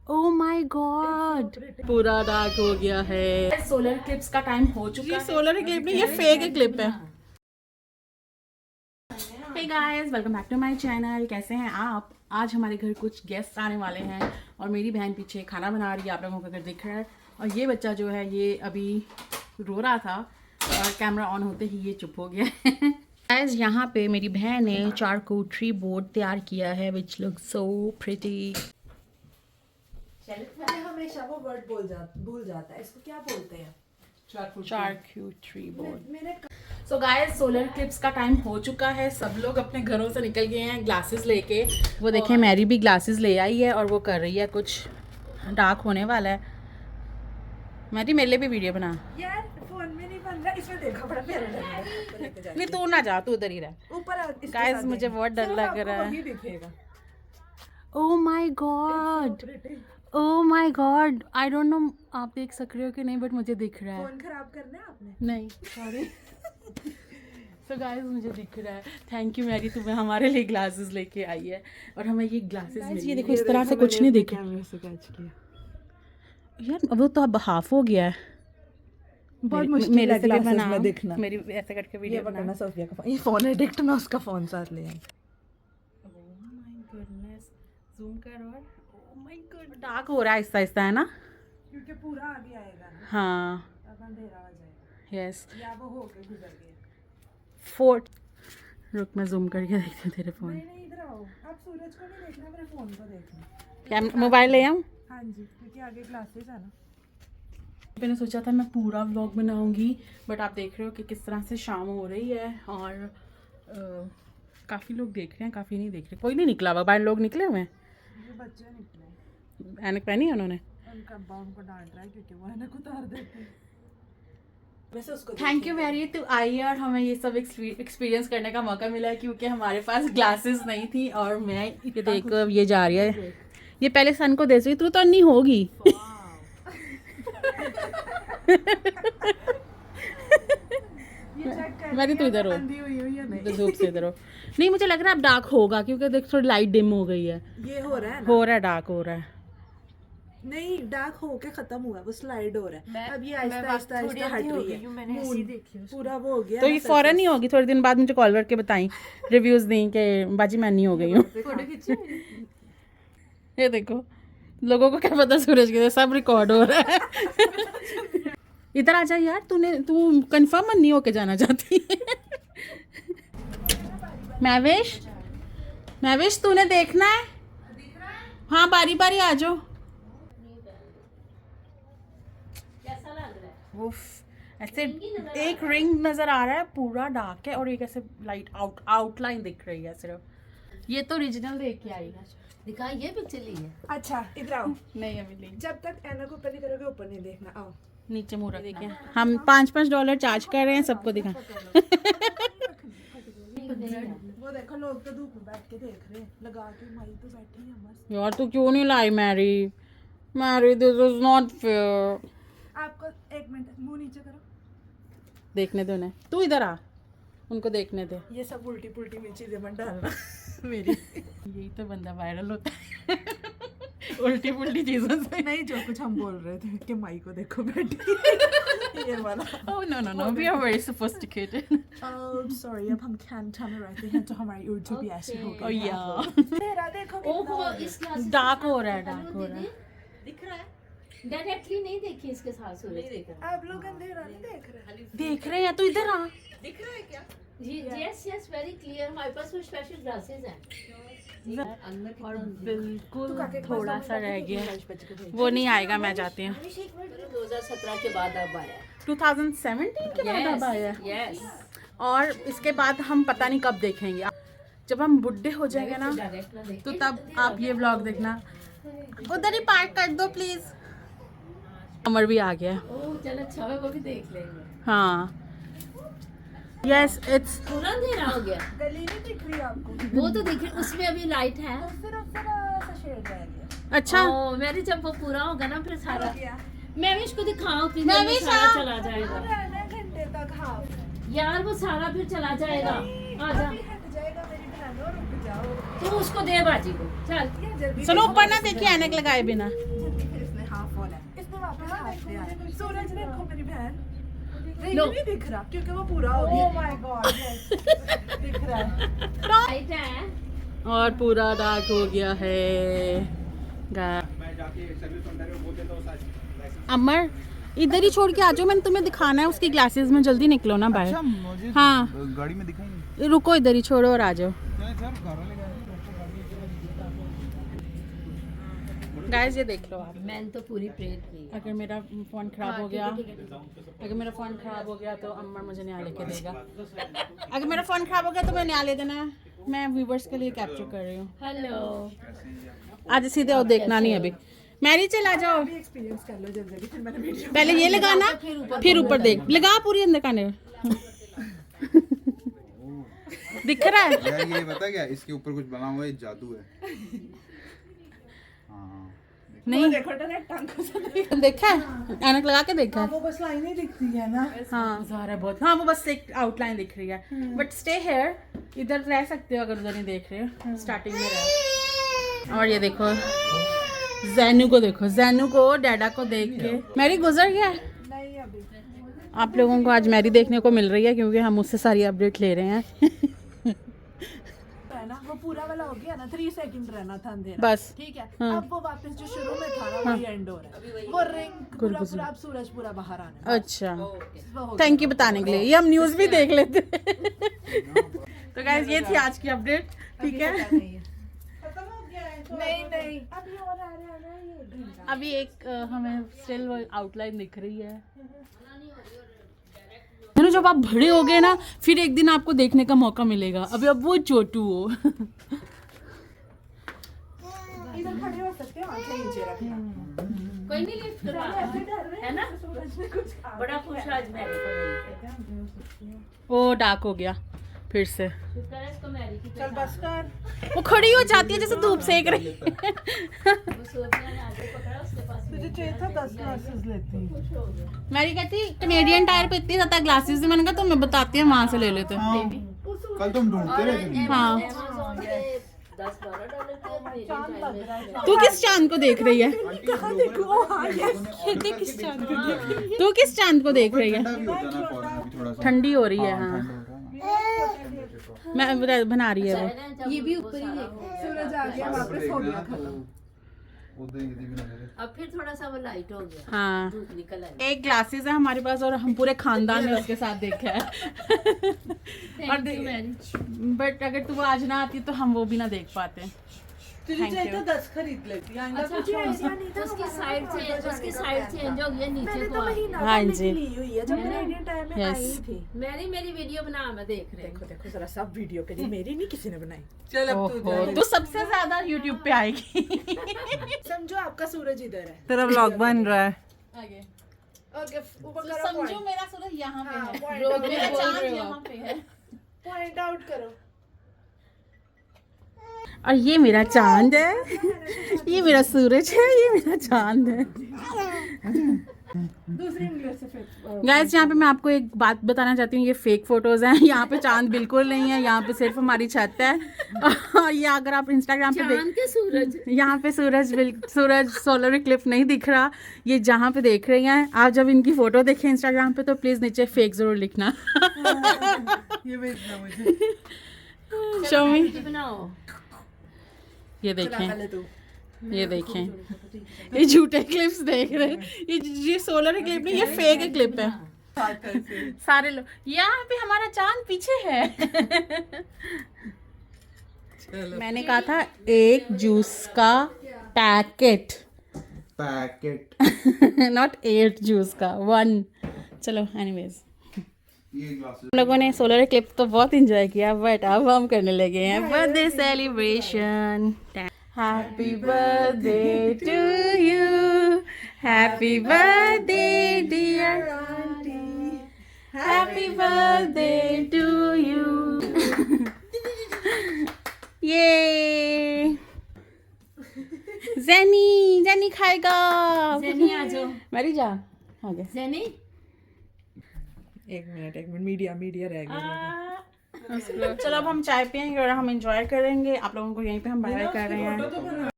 Oh my God, पूरा dark हो गया है। सोलर क्लिप्स का टाइम हो चुका है। सोलर क्लिप नहीं, ये फेक क्लिप है। Hey guys, welcome back to my channel. कैसे हैं आप? आज हमारे घर कुछ गेस्ट आने वाले हैं और मेरी बहन पीछे खाना बना रही है, आप लोगों को अगर दिख रहा है। और ये बच्चा जो है ये अभी रो रहा था और कैमरा ऑन होते ही ये चुप हो गया है। गाइस, यहाँ पे मेरी बहन ने चारकोट्री बोर्ड तैयार किया है विच लुक सो प्रिटी। हमेशा वो वर्ड भूल जाता है, इसको क्या बोलते हैं? चारकोट्री board. So guys, solar clips का टाइम हो चुका है। सब लोग अपने घरों से निकल गए हैं ग्लासेस लेके। वो देखें, मैरी भी ग्लासेस ले आई है और वो कर रही है कुछ। डार्क होने वाला है। मैरी, मेरे लिए भी वीडियो बना। यार फोन में नहीं बन रहा, इसमें देखो बड़ा प्यारा लग रहा है। नहीं, तू ना जा, तू उधर ही रह। ऊपर गाइस, मुझे बहुत डर लग रहा है। दिखेगा। Oh my God, oh my God, I don't know आप देख सक रहे हो कि नहीं, बट मुझे दिख रहा है। फोन खराब करना है आपने? नहीं, सॉरी। तो गाइस, मुझे दिख रहा है। थैंक यू मैरी, तुम्हें हमारे लिए ग्लासेस लेके आई है और हमें ये ग्लासेस मिली। ये देखो, इस तरह से कुछ नहीं दिख रहा यार। वो तो अब हाफ हो गया है। बहुत मुश्किल मेरे है से भी ग्लासेस बना में दिखना। मेरी ऐसे करके वीडियो ये बना। सोफिया का फोन, ये फोन एडिक्ट, मैं उसका फोन साथ ले आई। ओह माय गुडनेस, जूम कर। और ओह माय गॉड, डार्क हो रहा है आहिस्ता आहिस्ता, है ना? क्योंकि पूरा आगे आएगा ना, हाँ, अब अंधेरा हो जाएगा। यस। या वो होके गुजर गया। फोर्ट, रुक मैं जूम करके देखती हूँ तेरे फोन। नहीं, इधर आओ। आप सूरज को नहीं देखना, मेरे फोन को देखना। क्या मोबाइल ले आऊँ? हाँ जी, क्योंकि आगे ग्लासेस है ना। मैंने सोचा था मैं पूरा व्लॉग बनाऊंगी, बट आप देख रहे हो कि किस तरह से शाम हो रही है और काफ़ी लोग देख रहे हैं, काफ़ी नहीं देख रहे। कोई नहीं निकला, बाहर लोग निकले हुए हैं। ये बच्चे निकले, ऐनक पहनी है उन्होंने। उनका अब्बा उनको डांट रहा है क्योंकि वो ऐनक उतार देते हैं। वैसे उसको थैंक यू मैरी, तू आई और हमें ये सब एक्सपीरियंस करने का मौका मिला है, क्योंकि हमारे पास ग्लासेस नहीं थी। और मैं ये देख, ये जा रही है, ये पहले सन को दे तू तो नहीं होगी। मैरी, तू इधर हो, धूप से इधर हो। नहीं, मुझे लग रहा है अब डार्क होगा, क्योंकि देख थोड़ी लाइट डिम हो गई है। ये हो रहा है ना? हो रहा है, डार्क हो रहा है। नहीं, डार्क होके खत्म हुआ, वो स्लाइड हो रहा है। अब ये आहिस्ता आहिस्ता हट रही है। मैंने ऐसे ही देखी है, पूरा वो हो गया। तो ये फौरन नहीं होगी, थोड़े दिन बाद मुझे कॉल करके बताई, रिव्यूज दी कि बाजी मैं नहीं हो गई हूँ। ये देखो, लोगों को क्या पता सूरज के, सब रिकॉर्ड हो रहा है। इधर आ जा यार, तू कंफर्म नहीं होके जाना चाहती। महवेश, तूने देखना है? हाँ, बारी बारी आ जाओ। उफ, ऐसे एक रिंग नजर आ रहा है, पूरा डार्क है और एक ऐसे लाइट आउटलाइन दिख रही है सिर्फ। ये तो ओरिजिनल देख के आई है। दिखा, ये पिक्चर ली है। अच्छा, इधर आओ। नहीं, अभी नहीं। जब तक ऐनक ऊपर नहीं करोगे, ऊपर नहीं देखना। आओ, नीचे मुंह देखिए, हम $5 चार्ज कर रहे हैं सबको दिखा। वो देखो, लोग तो धूप में बैठ के देख रहे हैं, लगा के माई तो बैठी है मस्त। यार, तू क्यों नहीं लाई Mary? This is not fair. आपको एक मिनट मुंह नीचे करो, देखने दो उन्हें, तू इधर आ, उनको देखने दे। ये सब उल्टी पुल्टी में चीजें मत डालना मेरी। यही तो बंदा वायरल होता है। उल्टी पुल्टी चीजों से। नहीं, जो कुछ हम बोल रहे थे कि माई को देखो बैठी। ये वाला। Oh no, we are very sophisticated. Oh sorry, अब हम कैंटा में रहते हैं तो हमारी उर्दू भी ऐसी हो ओह गई है। या, तेरा देखो ओहो, इस क्लास डार्क हो रहा है, डार्क हो रहा है। दिख रहा है। डायरेक्टली नहीं देखी इसके साथ सूरज। आप लोग अंधेरा नहीं देख रहे? देख रहे हैं, तू इधर आ। दिख रहा है क्या? जी, यस, वेरी क्लियर। हमारे पास वो स्पेशल ग्लासेस हैं। और बिल्कुल थोड़ा सा रह गया, वो नहीं आएगा, मैं जाती हूँ। 2017 के बाद अब आया। 2017 के बाद अब आया। यस। और इसके बाद हम पता नहीं कब देखेंगे। जब हम बुढ़े हो जाएंगे ना, तो तब आप ये व्लॉग देखना। उधर ही पार्क कर दो प्लीज। अमर भी आ गया। ओह, चल अच्छा है, वो भी देख लेंगे। हाँ, यस, इट्स पूरा अंधेरा हो गया। गली नहीं दिख रही आपको? वो तो दिख रही, उसमें अभी लाइट है। सिर्फ सा शेड रह गया। अच्छा। ओह, मेरी जब वो पूरा होगा ना, फिर सारा क्या? मैं भी इसको दिखाऊं कि मैं मैं भी सारा सा- चला जाएगा। घंटे तक हाफ यार, वो सारा फिर चला जाएगा। आ जा। हट जाएगा मेरी बनाने मानो, रुक जाओ। तू उसको दे बाजी को, चल। जल्दी चलो ऊपर ना देखिए ऐनक लगाए बिना। इसने हाफ बोला, इसने वापस हाफ दिया है। सूरज देखो मेरी बहन, नहीं दिख रहा क्योंकि वो पूरा हो गया। ओह माय गॉड, दिख रहा है। राइट है। और पूरा डार्क हो गया है। अमर इधर ही छोड़ के आ जाओ, मैंने तुम्हें दिखाना है उसकी ग्लासेस में, जल्दी निकलो ना बाहर। हाँ गाड़ी में दिखाऊंगी। रुको इधर ही छोड़ो और आ जाओ। गाइस ये देख लो आप, मैंने तो पूरी प्रेयर की। अगर मेरा फ़ोन ख़राब हो गया, अगर मेरा फ़ोन ख़राब हो गया तो अम्मा मुझे न्याय लेके देगा। अगर मेरा फ़ोन ख़राब हो गया तो मैं न्याय ले देना, मैं व्यूवर्स के लिए कैप्चर कर रही हूँ। हेलो। आज सीधे और देखना नहीं अभी। मैरी चला जाओ, एक्सपीरियंस कर लो जल्दी, फिर मैंने वीडियो पहले ये लगाना फिर ऊपर देख, लगा पूरी अंदर का नहीं। दिख रहा है यार ये बता क्या इसके ऊपर कुछ बना हुआ है, जादू है। हाँ नहीं देखो डायरेक्ट आंखों से तुम देखा है, ऐनक लगा के देखा है। वो बस लाइनें दिखती है ना। हाँ ज़ारा है बहुत, हाँ वो बस एक आउटलाइन दिख रही है। बट स्टे हेयर, इधर रह सकते हो अगर उधर नहीं देख रहे हो, स्टार्टिंग में रह। और ये देखो जैनू को, देखो जैनू को डैडा को देख के मैरी गुजर गया। नहीं अभी आप लोगों को आज मैरी देखने को मिल रही है क्योंकि हम उससे सारी अपडेट ले रहे हैं। है ना, वो पूरा वाला हो गया ना, 3 सेकंड रहना था अंधेरा, बस ठीक है। हाँ। अब वो वापस जो शुरू में था ना वही एंड हो रहा है। वो रिंग पूरा पूरा अब सूरज पूरा बाहर आने अच्छा, वो हो थैंक यू बताने के लिए, ये हम न्यूज़ भी देख लेते। तो गाइस ये थी आज की अपडेट, ठीक है। नहीं नहीं अभी और आ रहा है ना ये। अभी एक हमें स्टिल आउटलाइन दिख रही है। जब आप बड़े हो गए ना फिर एक दिन आपको देखने का मौका मिलेगा, अभी अब वो छोटू हो। इधर खड़े हो सकते हो, आंखें नीचे रखना। कोई नहीं लिफ्ट करवा, है ना। सूरज ने कुछ कहा। बड़ा खुश आज मैरी को। वो डार्क हो गया फिर से, शुक्र है इसको मैरी की। चल बस कर, वो खड़ी हो जाती है जैसे धूप सेक रही है। वो सोफिया ने आगे पकड़ा, उसके पास तुझे चाहिए था 10 ग्लासेस लेती। खुश हो गया। मैरी कहती कैनेडियन टायर पे इतनी ज्यादा ग्लासेस थी, मैंने कहा तुम्हें बताती है वहां से ले लेते हैं। कल तुम ढूंढते रहे थे। हाँ Amazon पे $10-12 के चांद लग रहा है। तू किस चांद को देख रही है? कहाँ देखो, हाँ ये किस चांद को देख रही है? तू किस चांद को देख रही है? ठंडा भी होता है ना कॉर्नर भी थोड़ा सा। ठंडी हो रही है। हाँ, हाँ ठंडा हो रहा है ना। मैं बना रही है वो। ये भी ऊपर ही देखो। सूरज आ गया वापस हो गया खत्म। उधर ही भी नजर है। अब फिर थोड़ा सा वो लाइट हो गया, हाँ धूप निकल आई। एक ग्लासेस है हमारे पास और हम पूरे खानदान ने उसके साथ देखा है। और Thank you, Mary। बट अगर तू आज ना आती तो हम वो भी ना देख पाते। तुझे Thank चाहिए you. तो 10 खरीद लेती। आएगा अच्छा, कुछ आइडिया नहीं था। उसकी साइड चेंज हो गई है नीचे मैंने को तो आ। महीना हाँ पहले जी। की ली हुई है जब मैं इंडियन टाइम में Yes. आई थी। मेरी वीडियो बना, मैं देख रही देखो हूँ। देखो जरा सब वीडियो के लिए, मेरी नहीं किसी ने बनाई। चल अब तू ओहो, तो सबसे ज्यादा YouTube पे आएगी। समझो आपका सूरज इधर है। तेरा व्लॉग बन रहा है। आगे ओके ऊपर तो करो समझो मेरा सूरज यहाँ पे हाँ, है, point रोग out में करो। चांद यहाँ पे है, पॉइंट आउट करो। और ये मेरा चांद है, ये मेरा सूरज है, ये मेरा चांद है। दूसरी इंग्लिश से फिर गाइस यहाँ पे मैं आपको एक बात बताना चाहती हूँ, ये फेक फोटोज हैं, यहाँ पे चांद बिल्कुल नहीं है, यहाँ पे सिर्फ हमारी छत है। और ये अगर आप इंस्टाग्राम पे चांद के सूरज। यहाँ पे सूरज सोलर इक्लिप्स नहीं दिख रहा। ये जहाँ पे देख रही हैं आप, जब इनकी फोटो देखें इंस्टाग्राम पे तो प्लीज नीचे फेक जरूर लिखना। ये भेजना मुझे। शो मी, बनाओ। ये चला देखें, ले तू। ये देखें, ये झूठे क्लिप्स देख रहे हैं। ये सोलर क्लिप नहीं, ये फेक क्लिप है। सारे लोग, यहाँ पे हमारा चांद पीछे है। मैंने कहा था एक जूस का पैकेट, नॉट 8 जूस का 1। चलो एनीवेज, ये ग्लासेस हम लोगों ने सोलर क्लिप तो बहुत एंजॉय किया, बट अब हम करने लगे हैं birthday celebration. Happy birthday to you, happy birthday dear aunty, happy birthday to you. ये जेनी खाएगा। जेनी आ जाओ। मरी जा आगे। जेनी एक मिनट मीडिया रह गई। चलो अब हम चाय पियेंगे और हम एंजॉय करेंगे। आप लोगों को यहीं पे हम बाय बाय कर रहे हैं।